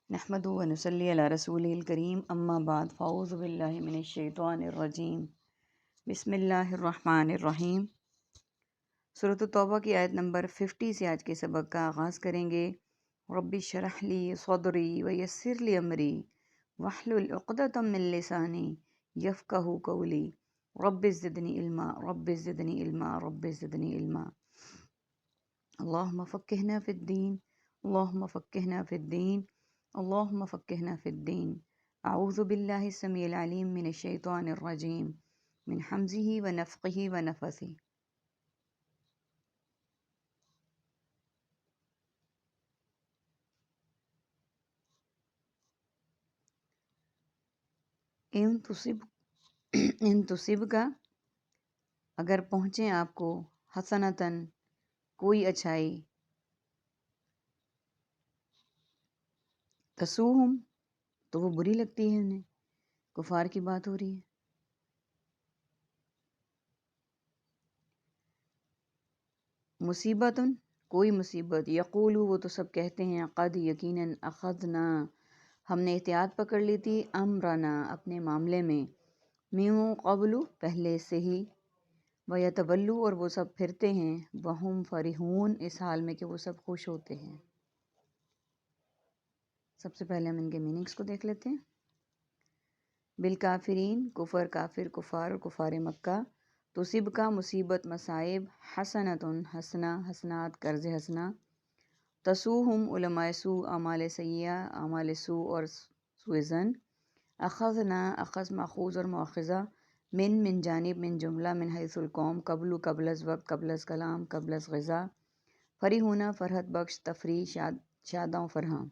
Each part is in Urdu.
نحمدہ و نصلی علی رسولہ الکریم اما بعد فاعوذ باللہ من الشیطان الرجیم بسم اللہ الرحمن الرحیم۔ سورۃ التوبہ کی آیت نمبر 50 سے آج کے سبق کا آغاز کریں گے۔ رب اشرح لی صدری ویسر لی امری واحلل عقدۃ من لسانی یفقہوا قولی رب زدنی علما رب زدنی علما رب زدنی علما۔ اللہم فقہنا فی الدین اللہم فقہنا فی الدین اللہم فقہنا فی الدین۔ اعوذ باللہ السمیع العلیم من الشیطان الرجیم من حمزہ ونفخہ ونفثہ۔ ان تصب کا اگر پہنچیں آپ کو حسنتاً کوئی اچھائی، تسوہم تو وہ بری لگتی ہے انہیں، کفار کی بات ہو رہی ہے۔ مصیبتن کوئی مصیبت، یقولو وہ تو سب کہتے ہیں، قد یقیناً اخذنا ہم نے احتیاط پکڑ لی تھی، امرنا اپنے معاملے میں، من قبل پہلے سے ہی، ویتولو اور وہ سب پھرتے ہیں، وہم فرحون اس حال میں کہ وہ سب خوش ہوتے ہیں۔ سب سے پہلے ہم ان کے میننگز کو دیکھ لیتے ہیں۔ بالکافرین کفر، کافر کفار اور کفار مکہ، تصب کا مصیبت مصائب، حسنتن حسنہ حسنات قرض حسنہ، تسوہم علماء سوء اعمال سیئہ اعمال سوء اور سوء ظن، اخذنا اخذ ماخوذ اور مؤاخذہ، من جانب من جملہ من حیث القوم، قبل از وقت قبل از کلام قبل از غذا، فرحونہ فرحت بخش، تفریح شاداں فرحاں۔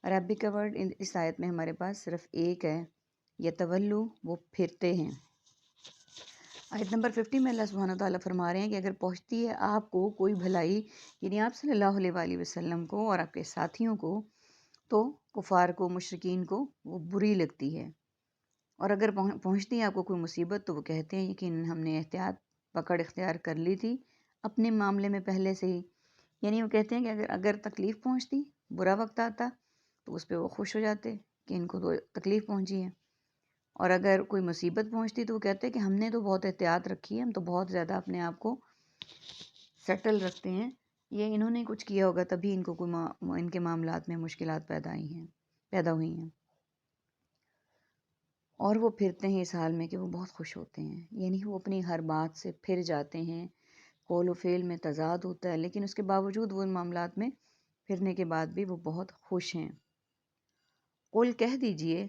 عربی کا ورڈ اس آیت میں ہمارے پاس صرف ایک ہے، یتولو وہ پھرتے ہیں۔ آیت نمبر 50 میں اللہ سبحانہ تعالیٰ فرما رہے ہیں کہ اگر پہنچتی ہے آپ کو کوئی بھلائی، یعنی آپ صلی اللہ علیہ وآلہ وسلم کو اور آپ کے ساتھیوں کو، تو کفار کو مشرکین کو وہ بری لگتی ہے، اور اگر پہنچتی ہے آپ کو کوئی مصیبت تو وہ کہتے ہیں یقیناً ہم نے احتیاط پکڑ اختیار کر لی تھی اپنے معاملے میں پہلے سے ہی، یعنی وہ کہتے ہیں کہ اگر تکلیف پہنچتی، برا وقت آتا تو اس پہ وہ خوش ہو جاتے کہ ان کو تو تکلیف پہنچی ہے، اور اگر کوئی مصیبت پہنچتی تو وہ کہتے ہیں کہ ہم نے تو بہت احتیاط رکھی ہے، ہم تو بہت زیادہ اپنے آپ کو سیٹل رکھتے ہیں، یہ انہوں نے کچھ کیا ہوگا تبھی ان کو کوئی ان کے معاملات میں مشکلات پیدا ہوئی ہیں، اور وہ پھرتے ہیں اس حال میں کہ وہ بہت خوش ہوتے ہیں، یعنی وہ اپنی ہر بات سے پھر جاتے ہیں، قول و فعل میں تضاد ہوتا ہے لیکن اس کے باوجود وہ ان معاملات میں پھرنے کے بعد بھی وہ بہت خوش ہیں۔ قل کہہ دیجئے،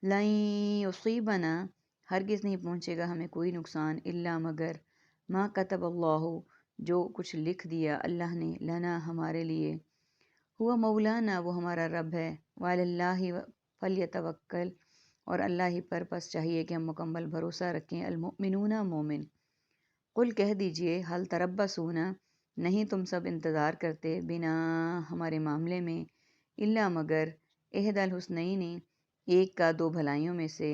لن یصیبنا ہرگز نہیں پہنچے گا ہمیں کوئی نقصان، الا مگر ما کتب اللہ جو کچھ لکھ دیا اللہ نے، لنا ہمارے لیے، ہوا مولانا وہ ہمارا رب ہے، وعلی اللہ فلیتوکل اور اللہ ہی پر پس چاہیے کہ ہم مکمل بھروسہ رکھیں، المؤمنون مومن۔ قل کہہ دیجئے، حل تربصون نہیں تم سب انتظار کرتے، بنا ہمارے معاملے میں، الا مگر احدی الحسنین ایک کا دو بھلائیوں میں سے،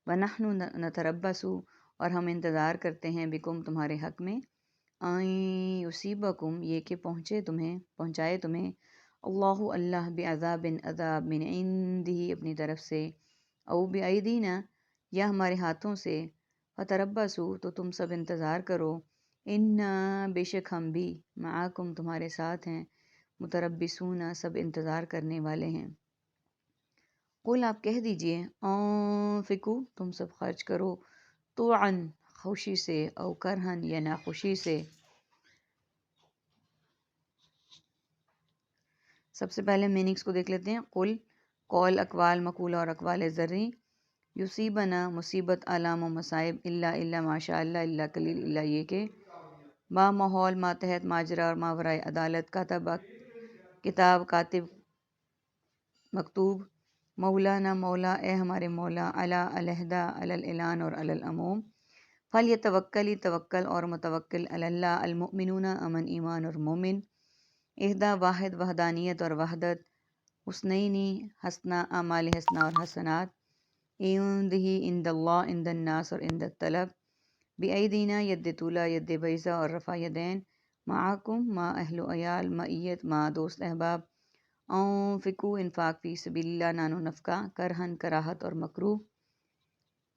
ونحن نتربص اور ہم انتظار کرتے ہیں، بکم تمہارے حق میں، ان یصیبکم یہ کہ پہنچائے تمہیں، اللہ بعذاب عذاب من عندہ اپنی طرف سے، او بایدینا یا ہمارے ہاتھوں سے، فتربصوا تو تم سب انتظار کرو، انا بے شک ہم بھی، معاکم تمہارے ساتھ ہیں، متربصون سب انتظار کرنے والے ہیں۔ قل آپ کہہ دیجئے، انفقوا تم سب خرچ کرو، طوعا خوشی سے، او کرہن یا ناخوشی سے۔ سب سے پہلے میننگز کو دیکھ لیتے ہیں۔ قل قول اقوال مقولہ اور اقوال ذریں، یصیبنا مصیبت علام و مصائب، الا ماشاء اللہ الا قلیل الا یہ کہ، ما ماحول ماتحت ماجرا اور ماورائے عدالت، کتاب کاتب مکتوب، مولانا مولا اے ہمارے مولا، علی علیحدہ علی الاعلان اور علی العموم، فلیتوکل توکل اور متوکل، علی اللہ المؤمنون امن ایمان اور مومن، اہدا واحد وحدانیت اور وحدت، حسنینی حسنہ اعمال حسنہ اور حسنات، عندہ عند اللہ عند الناس اور عند الطلب، بایدینا ید طولہ ید بیضہ اور رفع یدین، معاکم ما اہل و عیال معیت ما دوست احباب، انفقوا انفاق فی سبیل اللہ نان و نفقہ کرہن کراہت اور مکروہ،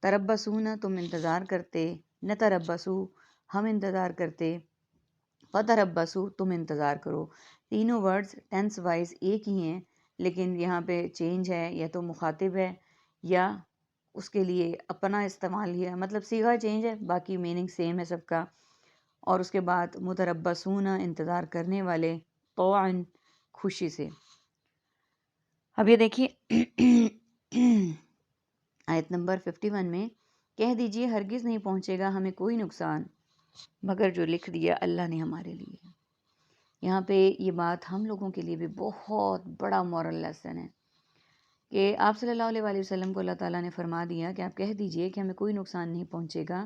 تربصون تم انتظار کرتے، نتربصو ہم انتظار کرتے، فتربصوا تم انتظار کرو۔ تینوں ورڈز ٹینس وائز ایک ہی ہیں، لیکن یہاں پہ چینج ہے، یا تو مخاطب ہے یا اس کے لیے اپنا استعمال ہی ہے، مطلب صیغہ چینج ہے، باقی میننگ سیم ہے سب کا۔ اور اس کے بعد متربصون انتظار کرنے والے، طوعا خوشی سے۔ اب یہ دیکھیے آیت نمبر 51 میں، کہہ دیجئے ہرگز نہیں پہنچے گا ہمیں کوئی نقصان مگر جو لکھ دیا اللہ نے ہمارے لیے۔ یہاں پہ یہ بات ہم لوگوں کے لیے بھی بہت بڑا مورل لیسن ہے کہ آپ صلی اللہ علیہ وآلہ وسلم کو اللہ تعالیٰ نے فرما دیا کہ آپ کہہ دیجئے کہ ہمیں کوئی نقصان نہیں پہنچے گا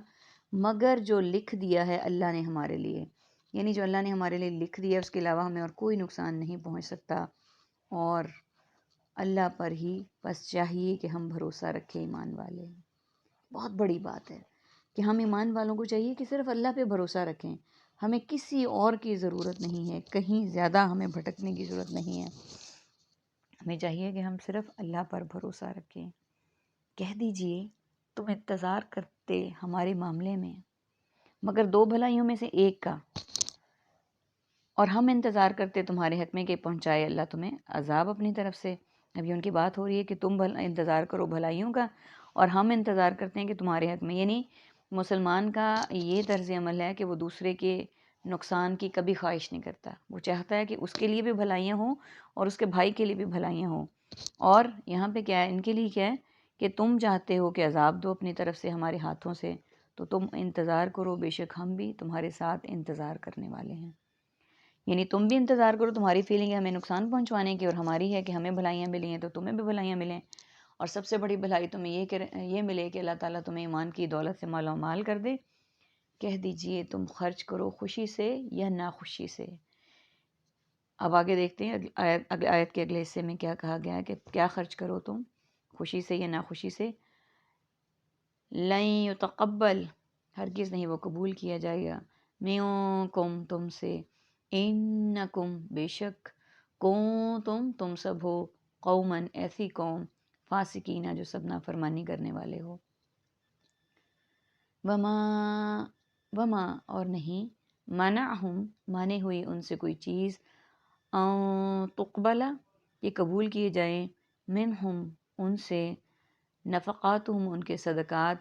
مگر جو لکھ دیا ہے اللہ نے ہمارے لیے، یعنی جو اللہ نے ہمارے لیے لکھ دیا اس کے علاوہ ہمیں اور کوئی نقصان نہیں پہنچ سکتا، اور اللہ پر ہی بس چاہیے کہ ہم بھروسہ رکھیں ایمان والے۔ بہت بڑی بات ہے کہ ہم ایمان والوں کو چاہیے کہ صرف اللہ پہ بھروسہ رکھیں، ہمیں کسی اور کی ضرورت نہیں ہے، کہیں زیادہ ہمیں بھٹکنے کی ضرورت نہیں ہے، ہمیں چاہیے کہ ہم صرف اللہ پر بھروسہ رکھیں۔ کہہ دیجئے تم انتظار کرتے ہمارے معاملے میں مگر دو بھلائیوں میں سے ایک کا، اور ہم انتظار کرتے تمہارے حق میں کہ پہنچائے اللہ تمہیں عذاب اپنی طرف سے۔ اب یہ ان کی بات ہو رہی ہے کہ تم انتظار کرو بھلائیوں کا اور ہم انتظار کرتے ہیں کہ تمہارے حق میں، یعنی مسلمان کا یہ طرز عمل ہے کہ وہ دوسرے کے نقصان کی کبھی خواہش نہیں کرتا، وہ چاہتا ہے کہ اس کے لیے بھی بھلائیاں ہوں اور اس کے بھائی کے لیے بھی بھلائیاں ہوں۔ اور یہاں پہ کیا ہے ان کے لیے، کیا ہے کہ تم چاہتے ہو کہ عذاب دو اپنی طرف سے ہمارے ہاتھوں سے، تو تم انتظار کرو، بے شک ہم بھی تمہارے ساتھ انتظار کرنے والے ہیں۔ یعنی تم بھی انتظار کرو، تمہاری فیلنگ ہے ہمیں نقصان پہنچوانے کی اور ہماری ہے کہ ہمیں بھلائیاں ملی ہیں تو تمہیں بھی بھلائیاں ملیں، اور سب سے بڑی بھلائی تمہیں یہ ملے کہ اللہ تعالیٰ تمہیں ایمان کی دولت سے مالا مال کر دے۔ کہہ دیجئے تم خرچ کرو خوشی سے یا ناخوشی سے۔ اب آگے دیکھتے ہیں آیت کے اگلے حصے میں کیا کہا گیا ہے کہ کیا خرچ کرو تم، خوشی سے یا ناخوشی سے۔ لن یتقبل ہرگز نہیں وہ قبول کیا جائے گا، منکم تم سے، انکم بے شک، تم سب ہو، قومن ایسی قوم، فاسقین جو سب نافرمانی کرنے والے ہو۔ وما اور نہیں، منعہم مانے ہوئی ان سے کوئی چیز، ان تقبلا یہ قبول کیے جائیں، منہم ان سے، نفقاتہم ان کے صدقات،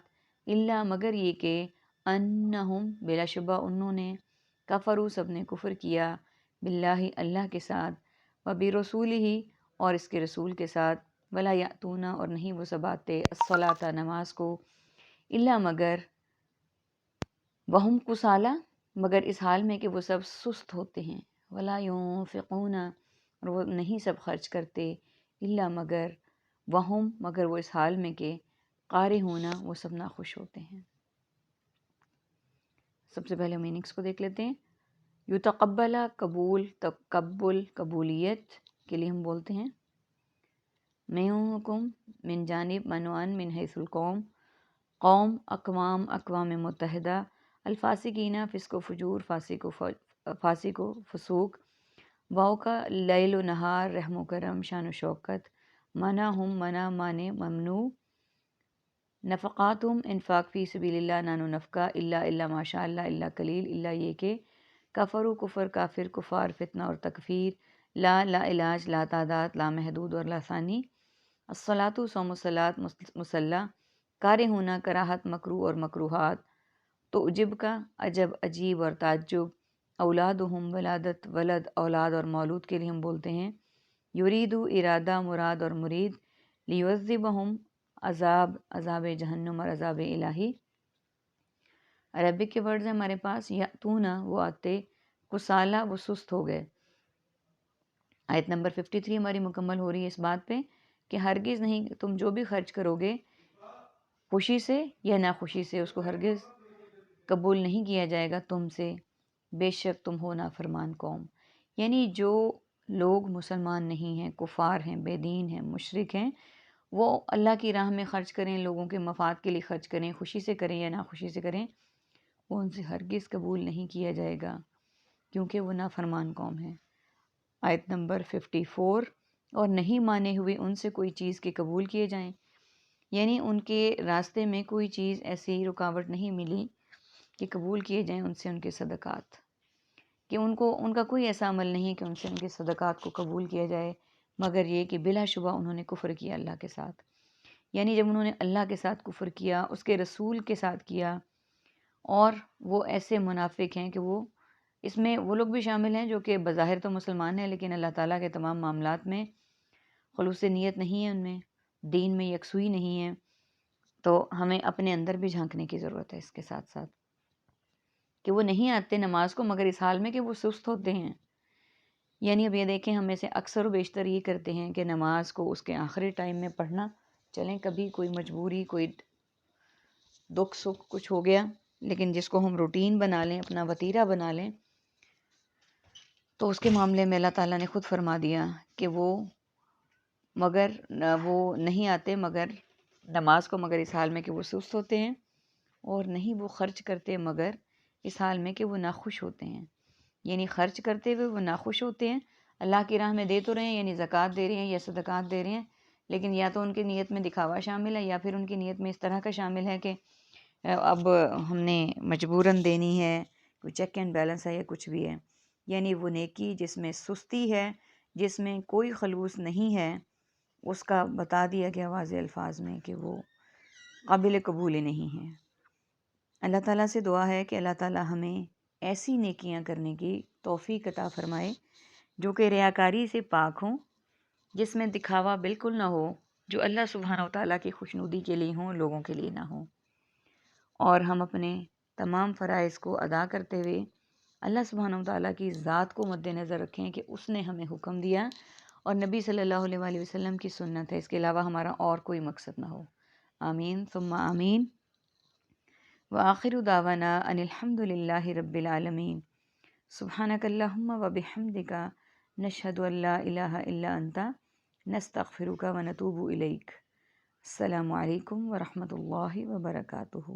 الا مگر یہ کہ انہم بلا شبہ انہوں نے، کفروا سب نے کفر کیا، باللہ اللہ کے ساتھ، وبرسولہ اور اس کے رسول کے ساتھ، ولا یأتون اور نہیں وہ سب آتے، الصلاۃ نماز کو، الا مگر، وہم کسالى مگر اس حال میں کہ وہ سب سست ہوتے ہیں، ولا ينفقون اور وہ نہیں سب خرچ کرتے، الا مگر، وہم مگر وہ اس حال میں کہ، کارہون وہ سب ناخوش ہوتے ہیں۔ سب سے پہلے میننگس کو دیکھ لیتے ہیں۔ یتقبل قبول، تقبل قبولیت کے لیے ہم بولتے ہیں، منکم من جانب، منوان من حیث القوم، قوم اقوام اقوام متحدہ، الفاسقین فسق و فجور فاسق و فسوق، واؤ کا لیل و نہار، رحم و کرم، شان و شوکت، منع ہم منع مانے ممنوع، نفقاتہم انفاق فی سبیل اللہ نان و نفقہ، الا ماشاء اللہ الا قلیل، الا یہ کہ، کفروا کفر کافر کفار، فتنہ اور تکفیر، لا علاج، لا تعداد، لا محدود اور لا ثانی، الصلاۃ صوم الصلاۃ مصلی، کارہون کراہت، مکروہ اور مکروہات، تو عجب کا عجب عجیب اور تعجب، اولادہم ولادت ولد اولاد اور مولود کے لیے ہم بولتے ہیں، یریدو ارادہ مراد اور مرید، لیعذبہم عذاب عذاب جہنم اور عذاب الہی۔ عربک کے ورڈز ہیں ہمارے پاس، یاتون وہ آتے، کسالہ وہ سست ہو گئے۔ آیت نمبر 53 ہماری مکمل ہو رہی ہے اس بات پہ کہ ہرگز نہیں تم جو بھی خرچ کرو گے خوشی سے یا ناخوشی سے، اس کو ہرگز قبول نہیں کیا جائے گا تم سے، بے شک تم ہو نافرمان قوم۔ یعنی جو لوگ مسلمان نہیں ہیں، کفار ہیں، بے دین ہیں، مشرک ہیں، وہ اللہ کی راہ میں خرچ کریں، لوگوں کے مفاد کے لیے خرچ کریں، خوشی سے کریں یا ناخوشی سے کریں، وہ ان سے ہرگز قبول نہیں کیا جائے گا کیونکہ وہ نافرمان قوم ہے۔ آیت نمبر 54، اور نہیں مانے ہوئے ان سے کوئی چیز کے قبول کیے جائیں، یعنی ان کے راستے میں کوئی چیز ایسی رکاوٹ نہیں ملی کہ قبول کیے جائیں ان سے ان کے صدقات، کہ ان کا کوئی ایسا عمل نہیں کہ ان سے ان کے صدقات کو قبول کیا جائے، مگر یہ کہ بلا شبہ انہوں نے کفر کیا اللہ کے ساتھ۔ یعنی جب انہوں نے اللہ کے ساتھ کفر کیا، اس کے رسول کے ساتھ کیا، اور وہ ایسے منافق ہیں کہ وہ اس میں وہ لوگ بھی شامل ہیں جو کہ بظاہر تو مسلمان ہیں لیکن اللہ تعالیٰ کے تمام معاملات میں خلوص نیت نہیں ہے، ان میں دین میں یکسوئی نہیں ہے، تو ہمیں اپنے اندر بھی جھانکنے کی ضرورت ہے اس کے ساتھ ساتھ کہ وہ نہیں آتے نماز کو مگر اس حال میں کہ وہ سست ہوتے ہیں۔ یعنی اب یہ دیکھیں ہم میں سے اکثر و بیشتر یہ کرتے ہیں کہ نماز کو اس کے آخری ٹائم میں پڑھنا، چلیں کبھی کوئی مجبوری، کوئی دکھ سکھ کچھ ہو گیا، لیکن جس کو ہم روٹین بنا لیں، اپنا وتیرہ بنا لیں، تو اس کے معاملے میں اللہ تعالیٰ نے خود فرما دیا کہ وہ نہیں آتے مگر نماز کو مگر اس حال میں کہ وہ سست ہوتے ہیں، اور نہیں وہ خرچ کرتے مگر اس حال میں کہ وہ ناخوش ہوتے ہیں۔ یعنی خرچ کرتے ہوئے وہ ناخوش ہوتے ہیں، اللہ کی راہ میں دے تو رہے ہیں، یعنی زکوٰۃ دے رہے ہیں یا صدقات دے رہے ہیں، لیکن یا تو ان کی نیت میں دکھاوا شامل ہے یا پھر ان کی نیت میں اس طرح کا شامل ہے کہ اب ہم نے مجبوراً دینی ہے، کوئی چیک اینڈ بیلنس ہے یا کچھ بھی ہے۔ یعنی وہ نیکی جس میں سستی ہے، جس میں کوئی خلوص نہیں ہے، اس کا بتا دیا گیا واضح الفاظ میں کہ وہ قابل قبول ہی نہیں ہے۔ اللہ تعالیٰ سے دعا ہے کہ اللہ تعالیٰ ہمیں ایسی نیکیاں کرنے کی توفیق عطا فرمائے جو کہ ریاکاری سے پاک ہوں، جس میں دکھاوا بالکل نہ ہو، جو اللہ سبحانہ و تعالیٰ کی خوشنودی کے لیے ہوں، لوگوں کے لیے نہ ہوں، اور ہم اپنے تمام فرائض کو ادا کرتے ہوئے اللہ سبحانہ و تعالیٰ کی ذات کو مد نظر رکھیں کہ اس نے ہمیں حکم دیا اور نبی صلی اللہ علیہ وآلہ وسلم کی سنت ہے، اس کے علاوہ ہمارا اور کوئی مقصد نہ ہو۔ آمین ثم آمین۔ وآخر دعوانا ان الحمد للہ رب العالمین۔ سبحانک اللہم وبحمدک، نشہد ان لا الہ الا انت، نستغفرک ونتوب الیک۔ السلام علیکم ورحمۃ اللہ وبرکاتہ۔